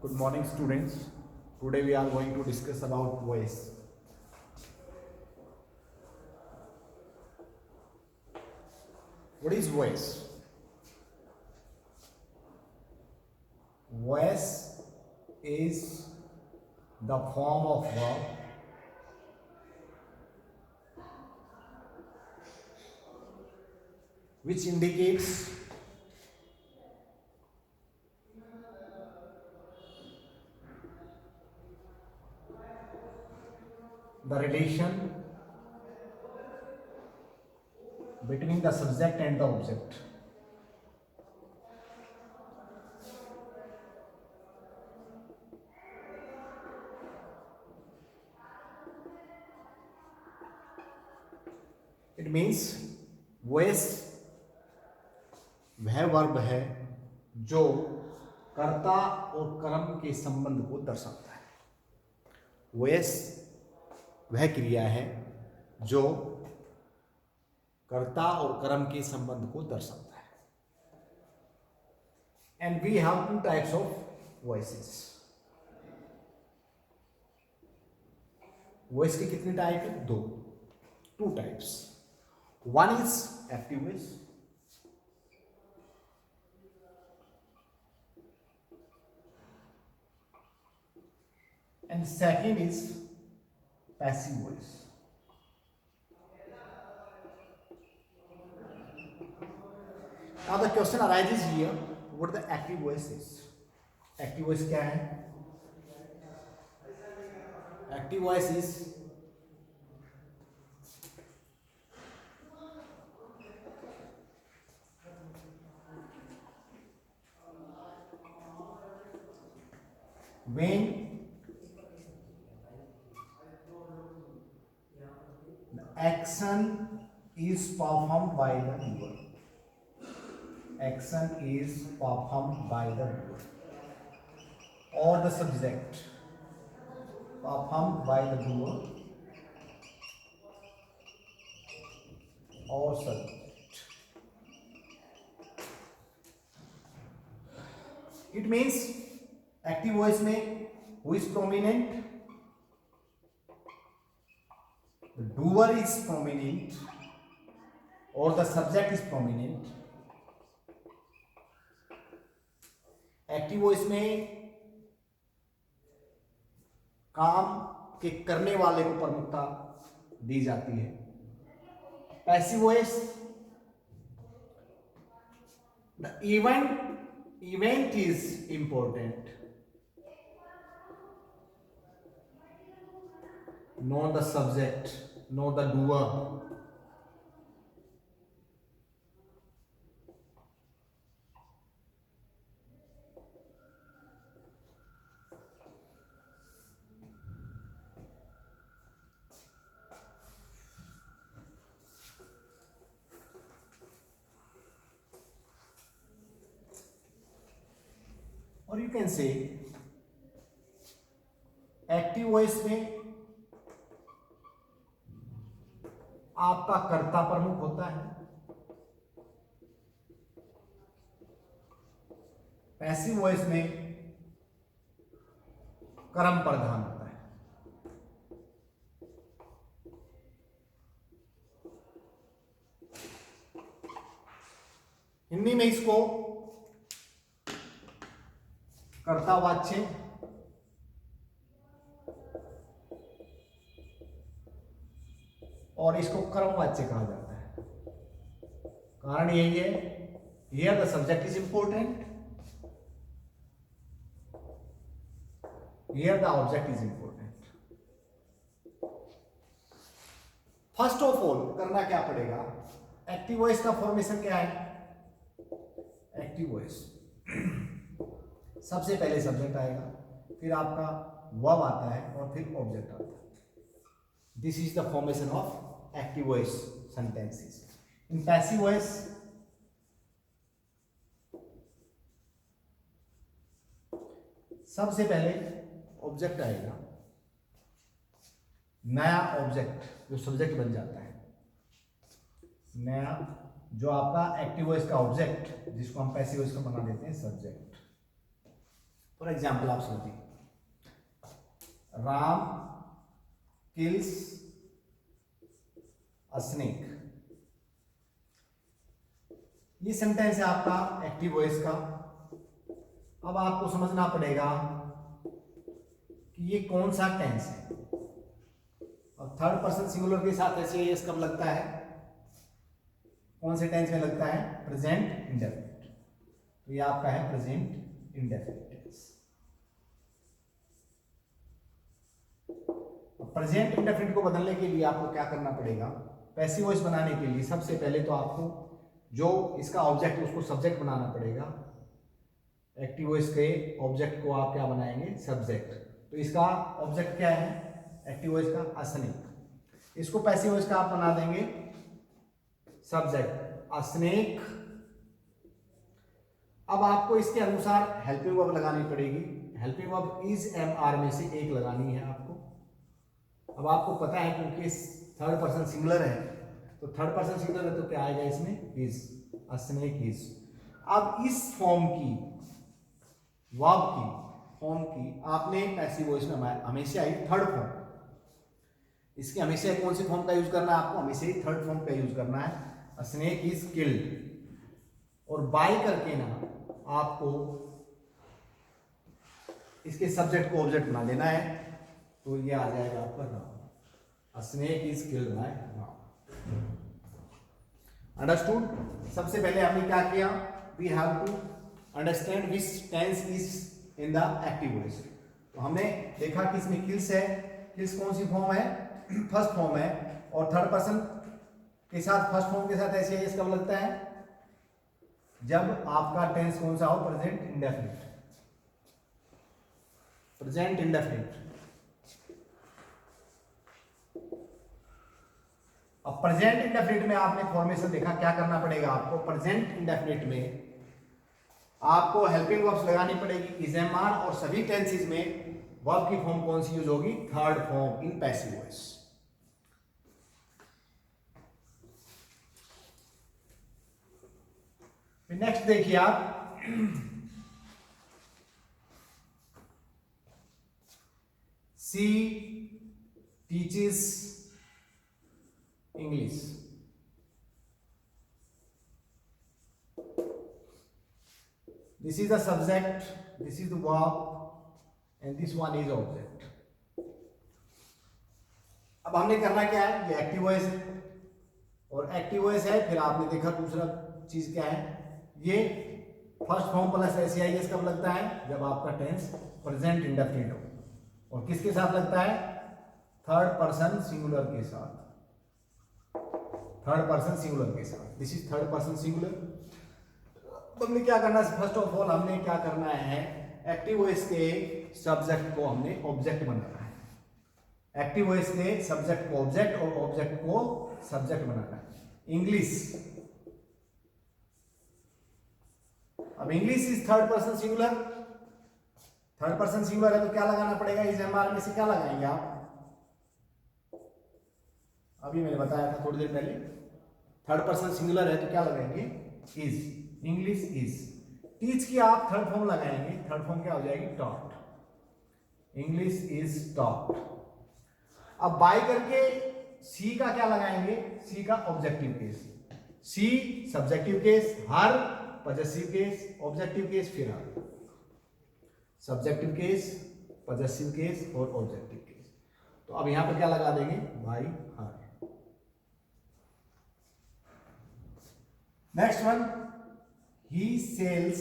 Good morning, students. Today we are going to discuss about voice. What is voice? Voice is the form of verb which indicates the relation between the subject and the object. It means voice वह verb है जो कर्ता और कर्म के संबंध को दर्शाता है। वॉइस वह क्रिया है जो कर्ता और कर्म के संबंध को दर्शाता है। And we have two types of voices. Voice के कितने टाइप है? दो, two types. One is active voice, and second is passive voice. Now the question arises here, what the active voice is? Active voice क्या है? Active voice is when action is performed by the doer. Action is performed by the doer or the subject. Performed by the doer or subject. It means active voice में who is prominent? The doer is prominent or the subject is prominent. Active voice में काम के करने वाले को प्रमुखता दी जाती है। Passive voice the event is important, not the subject, not the doer. Or you can say active voice में आपका कर्ता प्रमुख होता है, पैसिव वॉइस में कर्म प्रधान होता है। हिंदी में इसको कर्तावाच्य और इसको कर्मवाच्य कहा जाता है। कारण यही है, here the subject is important, here the object is important. First of all करना क्या पड़ेगा? एक्टिव वॉइस का फॉर्मेशन क्या है? एक्टिव वॉइस सबसे पहले सब्जेक्ट आएगा, फिर आपका वर्ब आता है और फिर ऑब्जेक्ट आता है। This is the formation of active voice sentences. In passive voice सबसे पहले ऑब्जेक्ट आएगा, नया ऑब्जेक्ट जो सब्जेक्ट बन जाता है। नया जो आपका एक्टिव वॉइस का ऑब्जेक्ट जिसको हम पैसिव वॉइस का बना देते हैं सब्जेक्ट। फॉर एग्जाम्पल आप समझिए, राम किल्स अ स्नेक, ये सेंटेंस है आपका एक्टिव वॉइस का। अब आपको समझना पड़ेगा कि ये कौन सा टेंस है, और थर्ड पर्सन सिंगुलर के साथ ऐसे एस कब लगता है, कौन से टेंस में लगता है, प्रेजेंट इंडेफिनिट। तो ये आपका है present indefinite tense. Present indefinite को बदलने के लिए आपको क्या करना पड़ेगा, पैसिव वॉइस बनाने के लिए सबसे पहले तो आपको जो इसका ऑब्जेक्ट है उसको सब्जेक्ट बनाना पड़ेगा। एक्टिव वॉइस के ऑब्जेक्ट को आप क्या बनाएंगे, सब्जेक्ट। तो इसका ऑब्जेक्ट क्या है, एक्टिव वॉइस का अ स्नेक, इसको पैसिव वॉइस का आप बना देंगे सब्जेक्ट अ स्नेक। अब आपको इसके अनुसार हेल्पिंग वर्ब लगानी पड़ेगी। Helping verb is am are में से एक लगानी है आपको। अब आपको पता है क्योंकि थर्ड पर्सन सिंगुलर है, तो थर्ड पर्सन सिंगुलर है तो क्या आएगा इसमें, इज, अ स्नेक इज। अब इस फॉर्म की, वर्ब की फॉर्म की आपने पैसिव वॉइस में हमेशा ही थर्ड फॉर्म, इसकी हमेशा कौन सी फॉर्म का यूज करना है आपको, हमेशा ही थर्ड फॉर्म का यूज करना है, अ स्नेक इज किल्ड। और बाय करके ना आपको इसके सब्जेक्ट को ऑब्जेक्ट बना लेना है, तो ये आ जाएगा आपका noun, a snake is killed by noun. Understood. सबसे पहले हमने क्या किया, we have to understand which tense is in the active voice. तो हमने देखा कि इसमें किल्स है, किल्स कौन सी फॉर्म है, फर्स्ट फॉर्म है, और थर्ड पर्सन के साथ, फर्स्ट फॉर्म के साथ ऐसे एस कब लगता है, जब आपका टेंस कौन सा हो, प्रेजेंट इंडेफिनिट, प्रेजेंट इंडेफिनिट। अब प्रेजेंट इंडेफिनिट में आपने फॉर्मेशन देखा, क्या करना पड़ेगा आपको, प्रेजेंट इंडेफिनिट में आपको हेल्पिंग वर्ब्स लगानी पड़ेगी, इज एम आर, और सभी टेंसेस में वर्ब की फॉर्म कौन सी यूज होगी, third form in passive voice. Next देखिए आप, she teaches English. This is the subject, this is the verb, and this one is object. अब हमने करना क्या है, ये एक्टिव वॉइस है, और एक्टिव वॉइस है, फिर आपने देखा दूसरा चीज क्या है, ये फर्स्ट फॉर्म प्लस एस कब लगता है, जब आपका टेंस प्रेजेंट इंडेफिनिट हो, और किसके साथ लगता है, थर्ड पर्सन सिंगुलर के साथ, थर्ड पर्सन सिंगुलर के साथ। This is third person singular. तो हमने क्या करना है, फर्स्ट ऑफ ऑल हमने क्या करना है, एक्टिव वॉइस के सब्जेक्ट को हमने ऑब्जेक्ट बनाना है, एक्टिव वॉइस के सब्जेक्ट को ऑब्जेक्ट और ऑब्जेक्ट को सब्जेक्ट बनाना है। इंग्लिश, अब English is third person singular, third person singular है तो क्या लगाना पड़ेगा, इज एम आर में से क्या लगाएंगे आप, अभी मैंने बताया था थोड़ी देर पहले, थर्ड पर्सन सिंगुलर है तो क्या लगाएंगे, इज। English is. टीच की आप थर्ड फॉर्म लगाएंगे, थर्ड फॉर्म क्या हो जाएगी, टॉट, इंग्लिश इज टॉट। अब बाय करके सी का क्या लगाएंगे, सी का objective case, she subjective case, her possessive case, objective case, फिर her, subjective case, possessive case और ऑब्जेक्टिव केस। तो अब यहां पर क्या लगा देंगे, by her. Next one, he sells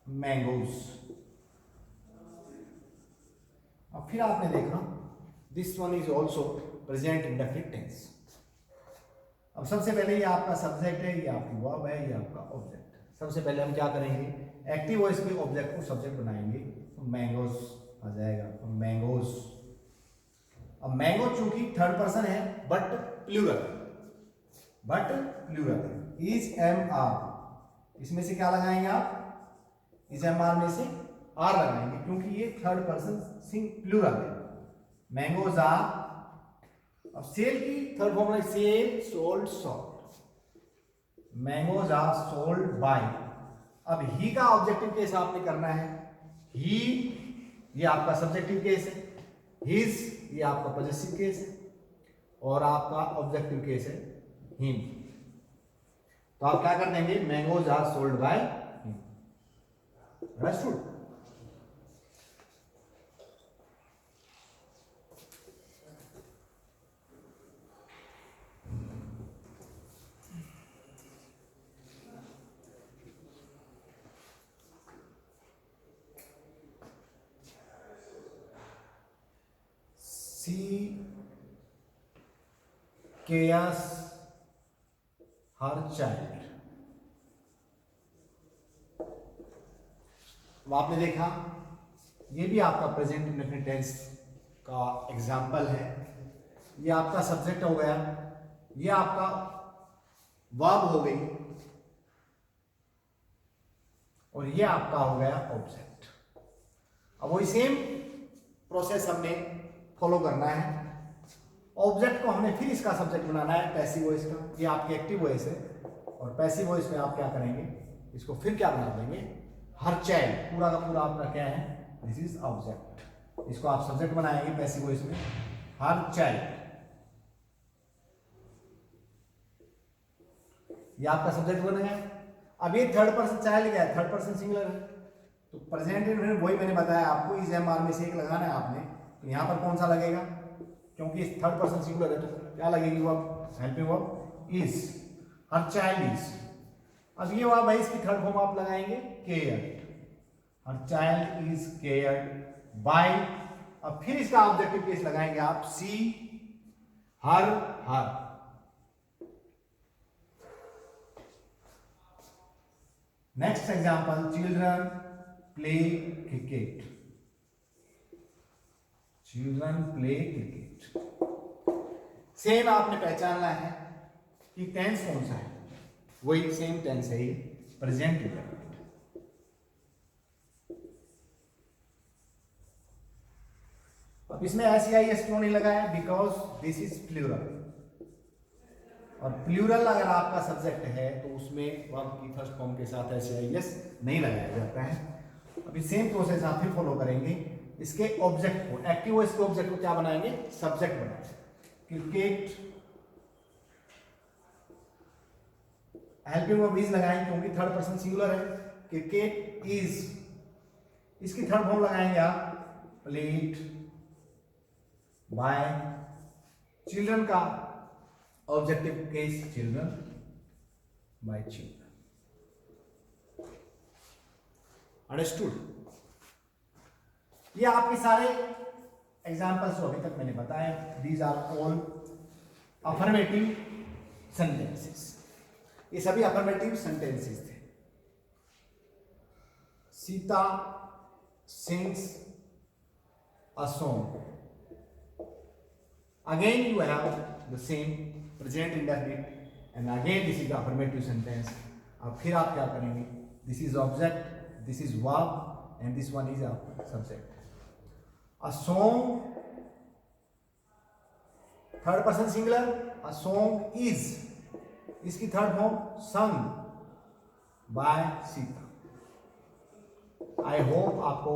mangoes। अब फिर आपने देखा this one is also present indefinite tense. अब सबसे पहले ये आपका सब्जेक्ट है, ये आपकी वर्ब है, ये आपका ऑब्जेक्ट। सबसे पहले हम क्या करेंगे, एक्टिव वॉइस के ऑब्जेक्ट को सब्जेक्ट बनाएंगे, तो मैंगोस आ जाएगा, मैंगोस। अब मैंगो चूंकि थर्ड पर्सन है but plural, is am are, इसमें से क्या लगाएंगे आप, इज एम आर में से आर लगाएंगे, क्योंकि ये थर्ड पर्सन सिंग प्लूरल है, मैंगोज आर। अब सेल की थर्ड फॉर्म है, sell, sold, sold, mangoes are sold by. अब ही का ऑब्जेक्टिव केस आपने करना है, ही ये आपका सब्जेक्टिव केस है, हिज ये आपका पॉजेसिव केस है, और आपका ऑब्जेक्टिव केस है हिम। तो आप क्या कर देंगे, mangoes are sold by him. Understood? She cares her child। अब आपने देखा ये भी आपका प्रेजेंट इंडेफिनिट टेंस का एग्जाम्पल है। ये आपका सब्जेक्ट हो गया, ये आपका वर्ब हो गई, और ये आपका हो गया ऑब्जेक्ट। अब वही सेम प्रोसेस हमने फॉलो करना है। ऑब्जेक्ट को हमने फिर इसका सब्जेक्ट बनाना है पैसिव वॉइस का, ये आपकी एक्टिव वॉइस है, और पैसिव वॉइस में आप क्या करेंगे, इसको फिर क्या बना देंगे, हर चाइल्ड, पूरा का पूरा आपका क्या है, दिस इज ऑब्जेक्ट। इसको आप सब्जेक्ट बनाएंगे पैसिव वॉइस में, हर चाइल्ड, ये आपका सब्जेक्ट बन गया। अब ये थर्ड पर्सन चाइल्ड क्या है, थर्ड पर्सन सिंगुलर है, तो प्रेजेंट इंडेफिनिट वही मैंने बताया आपको, इस एमआर में से एक लगाना है आपने। तो यहां पर कौन सा लगेगा, क्योंकि थर्ड पर्सन सिंगुलर है तो क्या लगेगी verb, helping verb is, her child is. अब ये वर्ब है, इसकी थर्ड फॉर्म आप लगाएंगे care, her child is cared by. अब फिर इसका ऑब्जेक्टिव केस लगाएंगे आप, she her her. Next example, children play cricket, children play cricket. Same आपने पहचानना है कि टेंस कौन सा है, वही सेम टेंस है, प्रेजेंट इंडेफिनिट। अब इसमें SEIS क्यों नहीं लगाया, बिकॉज दिस इज प्लूरल, और प्लूरल अगर आपका सब्जेक्ट है तो उसमें वर्ब की फर्स्ट फॉर्म के साथ SEIS नहीं लगाया जाता है। अभी सेम प्रोसेस आप फिर फॉलो करेंगे, इसके ऑब्जेक्ट को, एक्टिव वॉइस के ऑब्जेक्ट को क्या बनाएंगे, सब्जेक्ट बनाएंगे। क्रिकेट, हेल्पिंग वर्ब इज लगाएंगे क्योंकि थर्ड पर्सन सिंगुलर है, क्रिकेट इज, इसकी थर्ड फॉर्म लगाएंगे आप, प्लेड बाय। चिल्ड्रन का objective case, children by children. Understood? ये आपके सारे एग्जाम्पल्स जो अभी तक मैंने बताए, these are all affirmative sentences, ये सभी अफर्मेटिव सेंटेंसेस थे। Sita sings a song, again you have the same present indefinite, and again this is the affirmative sentence. अब फिर आप क्या करेंगे, this is object, this is verb, and this one is a subject. A song, third person singular, a song is, इसकी third form sung by Sita. I hope आपको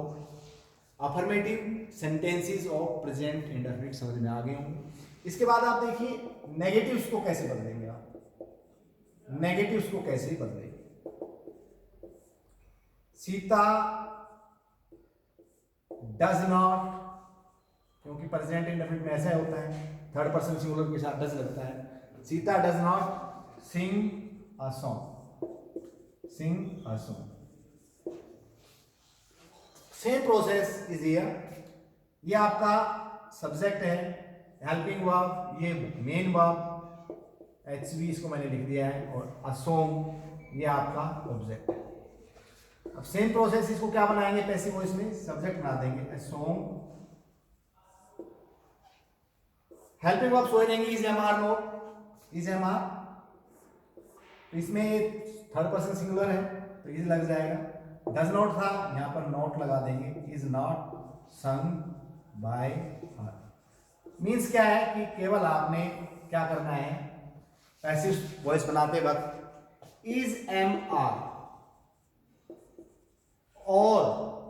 affirmative sentences of present indefinite समझ में आ गए होंगे। इसके बाद आप देखिए नेगेटिव्स को कैसे बदलेंगे, आप नेगेटिव्स को कैसे बदलेंगे। सीता डज नॉट, क्योंकि प्रेजेंट इंडेफिनिट में ऐसा होता है, थर्ड पर्सन सिंगुलर के साथ डज लगता है। Sita does not sing a song, sing a song. Same process is here, ये आपका सब्जेक्ट है, हेल्पिंग वर्ब ये मेन वर्ब, HV इसको मैंने लिख दिया है, और अ सॉन्ग ये आपका ऑब्जेक्ट है। अब सेम प्रोसेस, इसको क्या बनाएंगे पैसिव वॉइस में, सब्जेक्ट बना देंगे, अ सॉन्ग। हेल्पिंग वर्ब सो रहेंगे is am are not, is am are, तो इसमें थर्ड पर्सन सिंगुलर है तो इज लग जाएगा। डज नॉट था, यहां पर नॉट लगा देंगे, is not sung by her. Means क्या है कि केवल आपने क्या करना है पैसिव वॉइस बनाते वक्त, इज एमआर और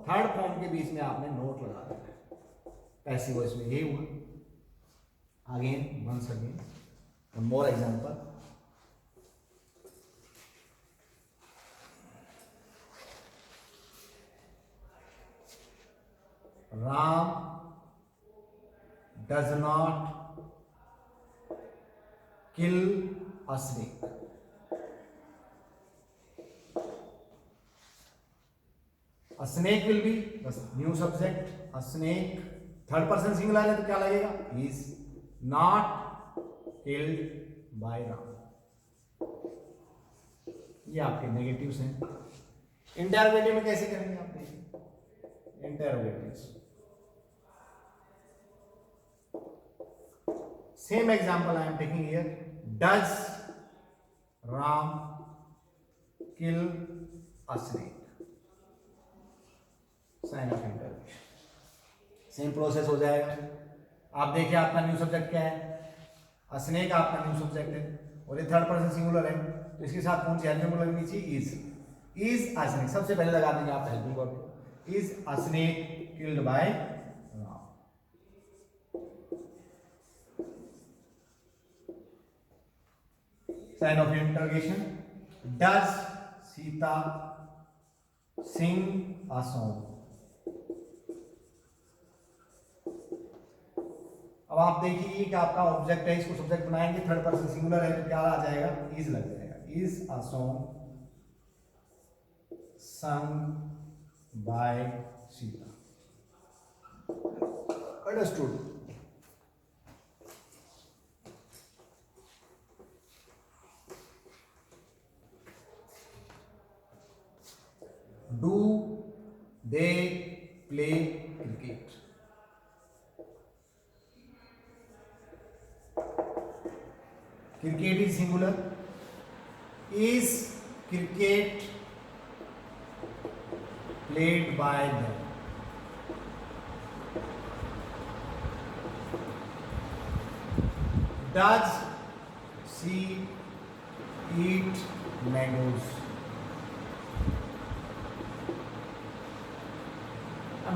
थर्ड फॉर्म के बीच में आपने नोट लगा देना है, पैसिव वॉइस में यही हुआ। Again once again one more example, Ram does not kill a snake. A snake will be the new subject. A snake third person singular है तो क्या लगेगा, is not killed by Ram. ये आपके negatives हैं। इंटरोगेटिव में कैसे करेंगे आप देखिए, इंटरोगेटिव्स same example I am taking here. Does Ram kill a snake? Sign of interrogation. Same process हो जाएगा। आप देखिए आपका न्यू सब्जेक्ट क्या है, a snake आपका न्यू सब्जेक्ट है और ये थर्ड पर्सन सिंगुलर है, तो इसके साथ कौन सी हेल्पिंग वर्ब लगनी चाहिए, इज a snake। सबसे पहले लगा देंगे आप helping verb, is a snake killed by Ram। Sign of interrogation. Does Sita sing a song? अब आप देखिए कि आपका ऑब्जेक्ट है, इसको सब्जेक्ट बनाएंगे, थर्ड पर्सन सिंगुलर है तो क्या आ जाएगा, इज लग जाएगा। Is a song sung by Sita। Understood? Do they play cricket? Cricket is singular. Is cricket played by them? Does she eat mangoes?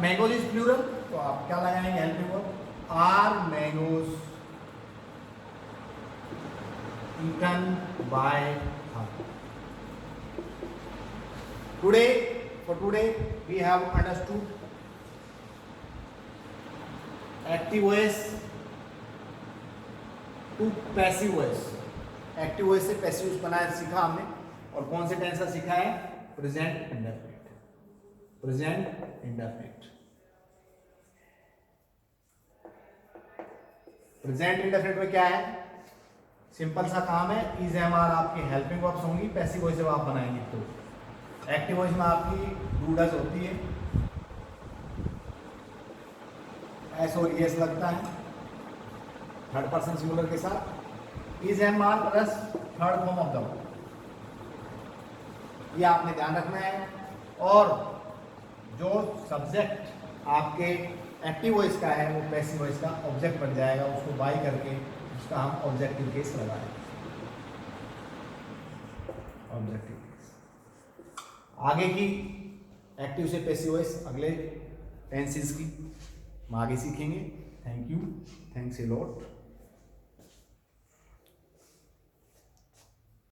Mangoes is plural तो आप क्या लगाएंगे helping verb, are mangoes eaten by her. Today for today we have understood active voice to passive voice. Active voice से passive voice बनाया सीखा हमने, और कौन से टेंस का सीखा है, present indefinite, present indefinite. Present indefinite में क्या है, सिंपल सा काम है, इज एम आर आपकी हेल्पिंग वर्ब्स होंगी, पैसिव वॉइस जब आप बनाएंगे तो। एक्टिव वॉइस में आपकी डू डज होती है, एस और एस लगता है थर्ड पर्सन सिंगुलर के साथ, is am are plus third form of the verb, ये आपने ध्यान रखना है। और जो सब्जेक्ट आपके एक्टिव वॉइस का है वो पैसिव वॉइस का ऑब्जेक्ट बन जाएगा, उसको बाय करके उसका हम ऑब्जेक्टिव केस लगाएंगे, ऑब्जेक्टिव केस। आगे की एक्टिव से पैसिव वॉइस अगले टेंसेस की हम आगे सीखेंगे। Thank you, thanks a lot.